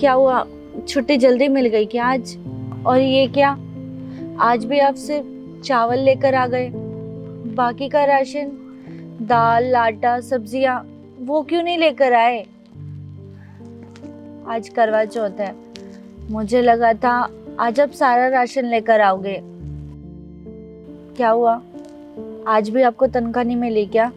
क्या हुआ, छुट्टी जल्दी मिल गई क्या आज? और ये क्या, आज भी आप सिर्फ चावल लेकर आ गए, बाकी का राशन, दाल आटा सब्जियां, वो क्यों नहीं लेकर आए? आज करवा चौथ है, मुझे लगा था आज आप सारा राशन लेकर आओगे। क्या हुआ, आज भी आपको तनख्वाह नहीं मिली क्या?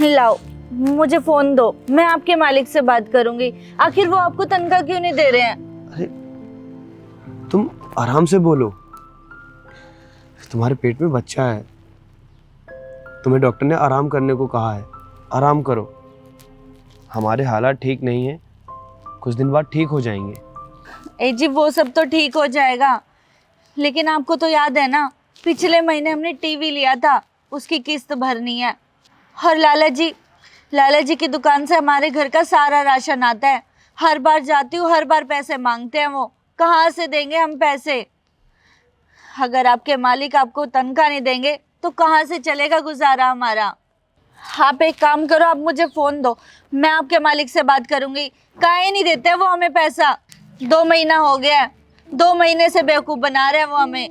लाओ मुझे फोन दो, मैं आपके मालिक से बात करूंगी। आखिर वो आपको तनख्वाह क्यों नहीं दे रहे हैं? अरे तुम आराम से बोलो, तुम्हारे पेट में बच्चा है, तुम्हें डॉक्टर ने आराम करने को कहा है, आराम करो। हमारे हालात ठीक नहीं है, कुछ दिन बाद ठीक हो जाएंगे। ए जी वो सब तो ठीक हो जाएगा, लेकिन आपको तो याद है ना, पिछले महीने हमने टीवी लिया था, उसकी किस्त भरनी है। और लाला जी की दुकान से हमारे घर का सारा राशन आता है। हर बार जाती हूँ, हर बार पैसे मांगते हैं वो, कहाँ से देंगे हम पैसे? अगर आपके मालिक आपको तनख्वाह नहीं देंगे तो कहाँ से चलेगा गुजारा हमारा? आप एक काम करो, आप मुझे फोन दो, मैं आपके मालिक से बात करूंगी। काहे नहीं देते वो हमें पैसा? 2 महीना हो गया है, 2 महीने से बेवकूफ बना रहे हैं वो हमें,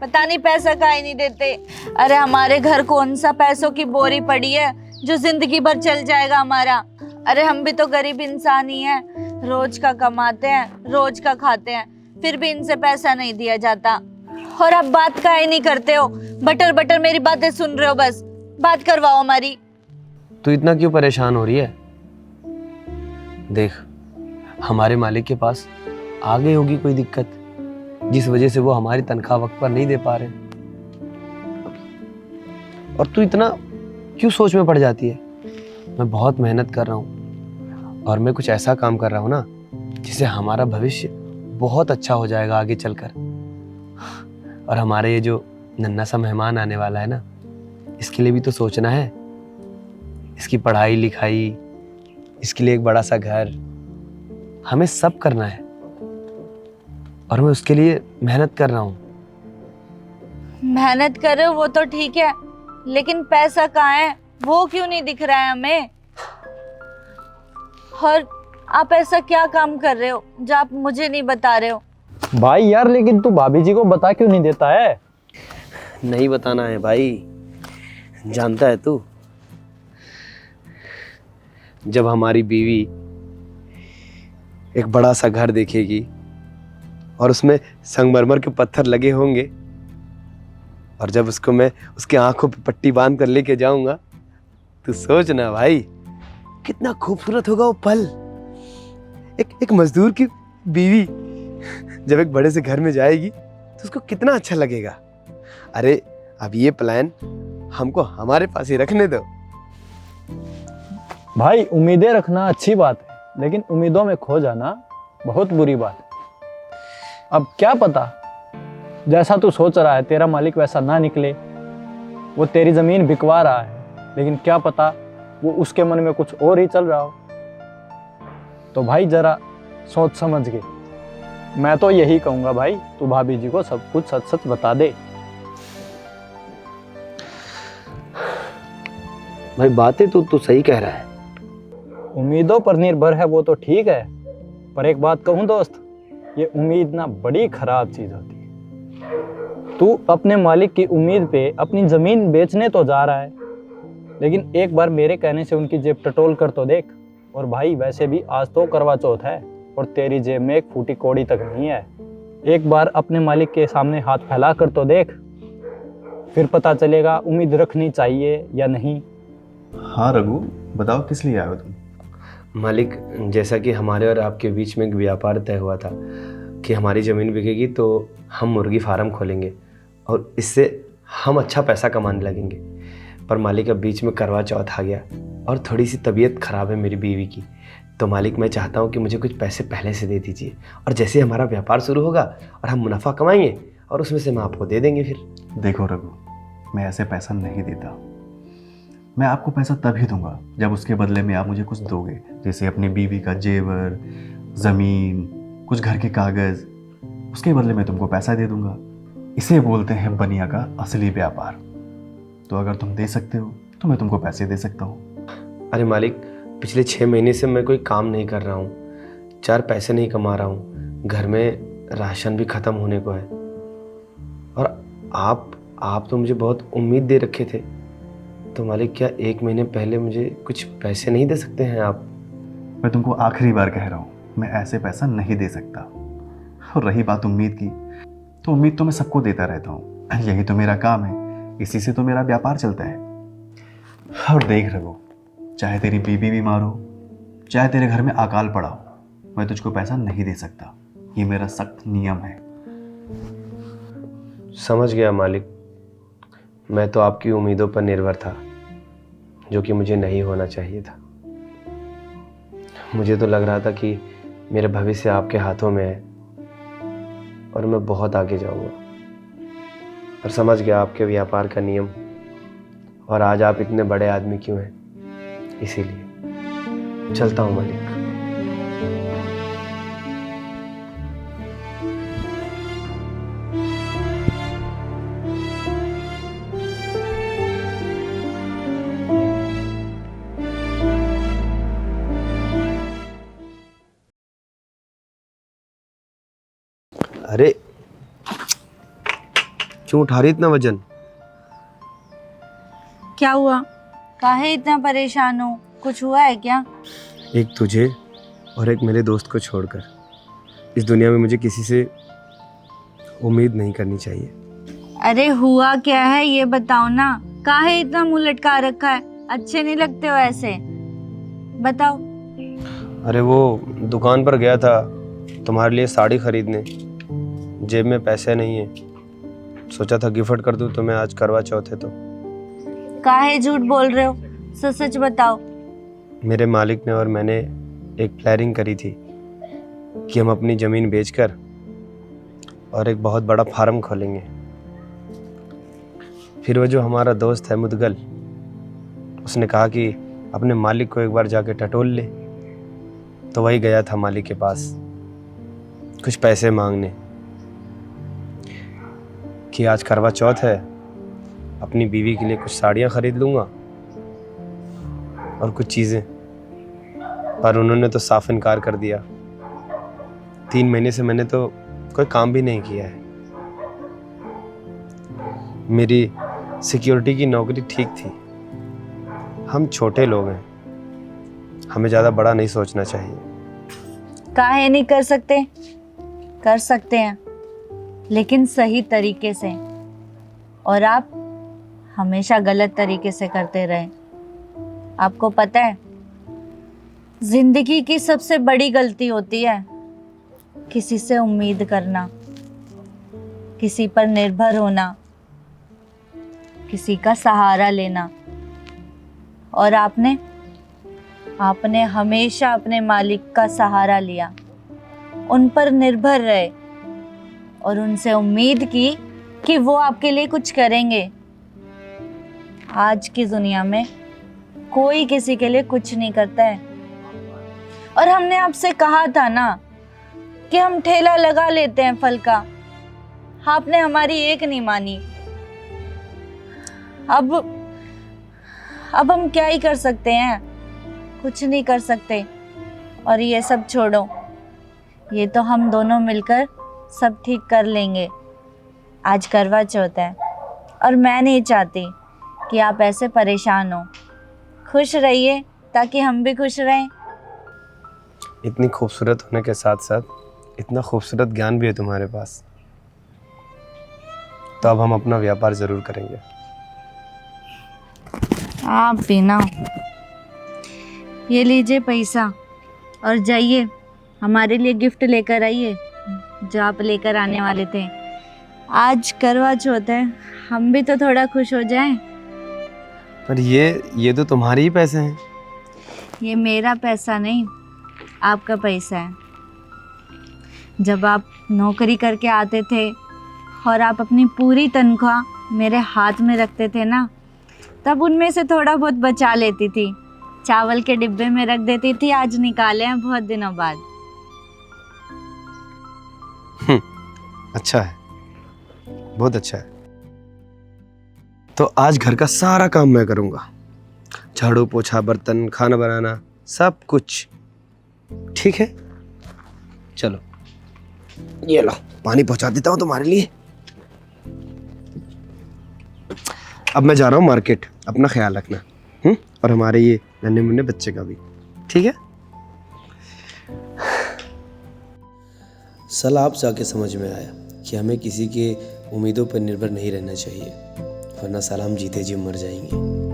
पता नहीं पैसा काहे नहीं देते। अरे हमारे घर कौन सा पैसों की बोरी पड़ी है जो जिंदगी भर चल जाएगा हमारा? अरे हम भी तो गरीब इंसान ही हैं, रोज का कमाते हैं, रोज का खाते हैं, फिर भी इनसे पैसा नहीं दिया जाता। और आप बात काहे नहीं करते हो? बटर बटर मेरी बातें सुन रहे हो, बस बात करवाओ हमारी। तू इतना क्यों परेशान हो रही है? देख, हमारे मालिक के पास आ गई होगी कोई दिक्कत, जिस वजह से वो हमारी तनख्वाह वक्त पर नहीं दे पा रहे। और तू इतना क्यों सोच में पड़ जाती है? मैं बहुत मेहनत कर रहा हूँ और मैं कुछ ऐसा काम कर रहा हूँ ना जिससे हमारा भविष्य बहुत अच्छा हो जाएगा आगे चलकर। और हमारे ये जो नन्हा सा मेहमान आने वाला है ना, इसके लिए भी तो सोचना है, इसकी पढ़ाई लिखाई, इसके लिए एक बड़ा सा घर, हमें सब करना है और मैं उसके लिए मेहनत कर रहा हूँ। मेहनत कर रहे हो वो तो ठीक है, लेकिन पैसा कहाँ है वो क्यों नहीं दिख रहा है हमें? और आप ऐसा क्या काम कर रहे हो जो आप मुझे नहीं बता रहे हो? भाई यार, लेकिन तू भाभी जी को बता क्यों नहीं देता है? नहीं बताना है भाई, जानता है तू, जब हमारी बीवी एक बड़ा सा घर देखेगी और उसमें संगमरमर के पत्थर लगे होंगे, और जब उसको मैं उसके आंखों पे पट्टी बांध कर लेके जाऊंगा, तो सोच ना भाई कितना खूबसूरत होगा वो पल। एक मजदूर की बीवी जब एक बड़े से घर में जाएगी तो उसको कितना अच्छा लगेगा। अरे अब ये प्लान हमको हमारे पास ही रखने दो। भाई उम्मीदें रखना अच्छी बात है, लेकिन उम्मीदों में खो जाना बहुत बुरी बात है। अब क्या पता, जैसा तू सोच रहा है तेरा मालिक वैसा ना निकले, वो तेरी जमीन बिकवा रहा है, लेकिन क्या पता वो उसके मन में कुछ और ही चल रहा हो। तो भाई जरा सोच समझ के, मैं तो यही कहूंगा भाई, तू भाभी जी को सब कुछ सच सच बता दे। भाई बातें तो सही कह रहा है। उम्मीदों पर निर्भर है वो तो ठीक है, पर एक बात कहूं दोस्त, ये उम्मीद ना बड़ी खराब चीज होती है। तू अपने मालिक की उम्मीद पे अपनी जमीन बेचने तो जा रहा है, लेकिन एक बार मेरे कहने से उनकी जेब टटोल कर तो देख। और भाई वैसे भी आज तो करवा चौथ है और तेरी जेब में एक फूटी कौड़ी तक नहीं है। एक बार अपने मालिक के सामने हाथ फैला कर तो देख, फिर पता चलेगा उम्मीद रखनी चाहिए या नहीं। हाँ रघु, बताओ किस लिए आए हो तुम? मालिक, जैसा कि हमारे और आपके बीच में एक व्यापार तय हुआ था कि हमारी ज़मीन बिकेगी तो हम मुर्गी फार्म खोलेंगे और इससे हम अच्छा पैसा कमाने लगेंगे। पर मालिक अब बीच में करवा चौथ आ गया और थोड़ी सी तबीयत ख़राब है मेरी बीवी की, तो मालिक मैं चाहता हूँ कि मुझे कुछ पैसे पहले से दे दीजिए, और जैसे हमारा व्यापार शुरू होगा और हम मुनाफा कमाएंगे और उसमें से हम आपको दे देंगे। फिर देखो रघु, मैं ऐसे पैसा नहीं देता। मैं आपको पैसा तभी दूंगा जब उसके बदले में आप मुझे कुछ दोगे, जैसे अपनी बीवी का जेवर, ज़मीन, कुछ घर के कागज़, उसके बदले में तुमको पैसा दे दूंगा। इसे बोलते हैं बनिया का असली व्यापार। तो अगर तुम दे सकते हो तो मैं तुमको पैसे दे सकता हूँ। अरे मालिक, पिछले 6 महीने से मैं कोई काम नहीं कर रहा हूँ, 4 पैसे नहीं कमा रहा हूँ, घर में राशन भी ख़त्म होने को है। और आप तो मुझे बहुत उम्मीद दे रखे थे, तो मालिक क्या 1 महीने पहले मुझे कुछ पैसे नहीं दे सकते हैं आप? मैं तुमको आखिरी बार कह रहा हूँ, मैं ऐसे पैसा नहीं दे सकता। और रही बात उम्मीद की, तो उम्मीद तो मैं सबको देता रहता हूँ, यही तो मेरा काम है, इसी से तो मेरा व्यापार चलता है। और देख रघु, चाहे तेरी बीवी बीमार हो, चाहे तेरे घर में अकाल पड़ा हो, मैं तुझको पैसा नहीं दे सकता। ये मेरा सख्त नियम है। समझ गया मालिक, मैं तो आपकी उम्मीदों पर निर्भर था, जो कि मुझे नहीं होना चाहिए था। मुझे तो लग रहा था कि मेरा भविष्य आपके हाथों में है और मैं बहुत आगे जाऊंगा। और समझ गया आपके व्यापार का नियम, और आज आप इतने बड़े आदमी क्यों हैं, इसीलिए चलता हूँ मालिक। अरे क्यों उठा रही इतना वजन? क्या हुआ? काहे इतना परेशान हो? कुछ हुआ है क्या? एक तुझे और एक मेरे दोस्त को छोड़कर इस दुनिया में मुझे किसी से उम्मीद नहीं करनी चाहिए। अरे हुआ क्या है ये बताओ ना। काहे इतना मुंह लटका रखा है? अच्छे नहीं लगते हो ऐसे, बताओ। अरे वो दुकान पर गया था तुम्हारे लिए साड़ी खरीदने, जेब में पैसे नहीं है, सोचा था गिफ्ट कर दूं तुम्हें, आज करवा चौथ है तो। काहे झूठ बोल रहे हो? सच सच बताओ। मेरे मालिक ने और मैंने एक प्लानिंग करी थी कि हम अपनी ज़मीन बेचकर और एक बहुत बड़ा फार्म खोलेंगे। फिर वो जो हमारा दोस्त है मुदगल, उसने कहा कि अपने मालिक को एक बार जाके टटोल ले। तो वही गया था मालिक के पास कुछ पैसे मांगने कि आज करवा चौथ है, अपनी बीवी के लिए कुछ साड़ियाँ खरीद लूँगा और कुछ चीज़ें। पर उन्होंने तो साफ इनकार कर दिया। 3 महीने से मैंने तो कोई काम भी नहीं किया है। मेरी सिक्योरिटी की नौकरी ठीक थी। हम छोटे लोग हैं, हमें ज़्यादा बड़ा नहीं सोचना चाहिए। काहे नहीं कर सकते? कर सकते हैं, लेकिन सही तरीके से। और आप हमेशा गलत तरीके से करते रहे। आपको पता है, जिंदगी की सबसे बड़ी गलती होती है किसी से उम्मीद करना, किसी पर निर्भर होना, किसी का सहारा लेना। और आपने हमेशा अपने मालिक का सहारा लिया, उन पर निर्भर रहे और उनसे उम्मीद की कि वो आपके लिए कुछ करेंगे। आज की दुनिया में कोई किसी के लिए कुछ नहीं करता है। और हमने आपसे कहा था ना कि हम ठेला लगा लेते हैं फल का, आपने हमारी एक नहीं मानी। अब हम क्या ही कर सकते हैं? कुछ नहीं कर सकते। और ये सब छोड़ो, ये तो हम दोनों मिलकर सब ठीक कर लेंगे। आज करवा चौथ है और मैं नहीं चाहती कि आप ऐसे परेशान हो। खुश रहिए ताकि हम भी खुश रहें। इतनी खूबसूरत होने के साथ साथ इतना खूबसूरत ज्ञान भी है तुम्हारे पास, तो अब हम अपना व्यापार ज़रूर करेंगे। आप भी ना। ये लीजिए पैसा और जाइए हमारे लिए गिफ्ट लेकर आइए जो आप लेकर आने वाले थे। आज करवा चौथ है, हम भी तो थोड़ा खुश हो जाएं। पर ये तो तुम्हारे ही पैसे हैं। ये मेरा पैसा नहीं, आपका पैसा है। जब आप नौकरी करके आते थे और आप अपनी पूरी तनख्वाह मेरे हाथ में रखते थे ना, तब उनमें से थोड़ा बहुत बचा लेती थी, चावल के डिब्बे में रख देती थी। आज निकाले हैं बहुत दिनों बाद। अच्छा है, बहुत अच्छा है। तो आज घर का सारा काम मैं करूँगा, झाड़ू पोछा बर्तन खाना बनाना सब कुछ। ठीक है, चलो ये लो पानी पहुंचा देता हूँ तुम्हारे लिए। अब मैं जा रहा हूँ मार्केट, अपना ख्याल रखना। और हमारे ये नन्हे मुन्ने बच्चे का भी, ठीक है। सल आपसे आके समझ में आया कि हमें किसी के उम्मीदों पर निर्भर नहीं रहना चाहिए, वरना साला हम जीते जी मर जाएंगे।